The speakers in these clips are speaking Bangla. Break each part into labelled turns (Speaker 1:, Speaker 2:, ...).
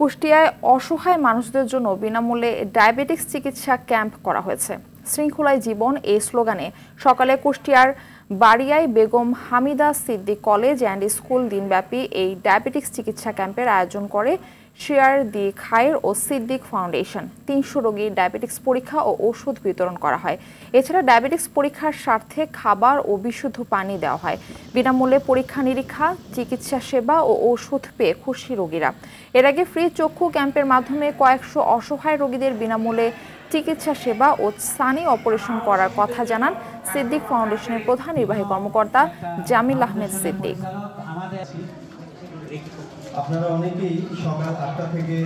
Speaker 1: কুষ্টিয়ায় অসহায় মানুষদের জন্য বিনামূল্যে ডায়াবেটিক্স চিকিৎসা ক্যাম্প করা হয়েছে। শৃঙ্খলায় জীবন এই স্লোগানে সকালে কুষ্টিয়ার বাড়িয়ায় Begum Hamida Siddique college and school দিনব্যাপী এই ডায়াবেটিক্স চিকিৎসা ক্যাম্পের আয়োজন করে শেয়ার দি খায়ের ও সিদ্দিক ফাউন্ডেশন। ৩০০ রোগীর ডায়াবেটিক্স পরীক্ষা ও ওষুধ বিতরণ করা হয়। এছাড়া ডায়াবেটিক্স পরীক্ষার স্বার্থে খাবার ও বিশুদ্ধ পানি দেওয়া হয়। বিনামূল্যে পরীক্ষা নিরীক্ষা, চিকিৎসা সেবা ও ওষুধ পেয়ে খুশি রোগীরা। এর আগে ফ্রি চক্ষু ক্যাম্পের মাধ্যমে কয়েকশো অসহায় রোগীদের বিনামূল্যে চিকিৎসা সেবা ও সানি অপারেশন করার কথা জানান সিদ্দিক ফাউন্ডেশনের প্রধান নির্বাহী কর্মকর্তা জামিল আহমেদ সিদ্দিক।
Speaker 2: আপনারা অনেকেই সকাল ৮টা থেকে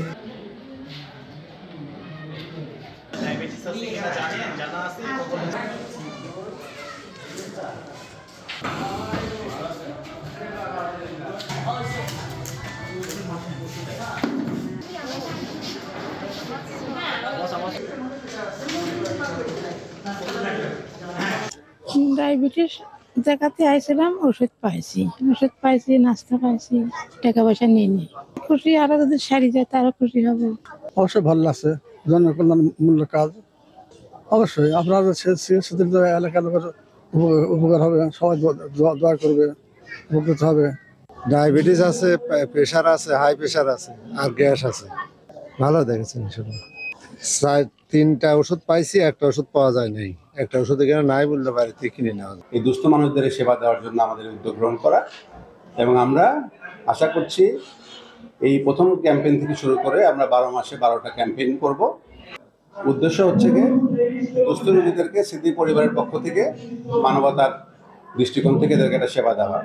Speaker 3: ডায়াবেটিস দেখাতে আইছিলাম, ওষুধ পাইছি, নাস্তা পাইছি, টাকা পয়সা নিয়ে নি খুশি। আরো যদি সারি যায় তারও খুশি হবে।
Speaker 4: অবশ্যই ভালো লাগছে, জনকল্যাণ মূল্য কাজ। অবশ্যই আপনার এলাকার উপকার হবে, সবাই দোয়া করবে, উপকৃত হবে।
Speaker 5: ডায়াবেটিস আছে, প্রেশার আছে, হাই প্রেশার আছে, আর গ্যাস আছে। ভালো দেখেছেন। 3টা ওষুধ পাইছি, একটা ওষুধ পাওয়া যায় নাই। একটা ওষুধ এখানে নাই বললে বাড়িতে কিনে নেওয়া যায়।
Speaker 6: এই দুস্থ মানুষদের সেবা দেওয়ার জন্য আমাদের উদ্যোগ গ্রহণ করা, এবং আমরা আশা করছি এই প্রথম ক্যাম্পেইন থেকে শুরু করে আমরা 12 মাসে 12টা ক্যাম্পেইন করব। উদ্দেশ্য হচ্ছে কি, দুস্থ রোগীদেরকে সিদ্দিক পরিবারের পক্ষ থেকে মানবতার দৃষ্টিকোণ থেকে এদেরকে একটা সেবা দেওয়া।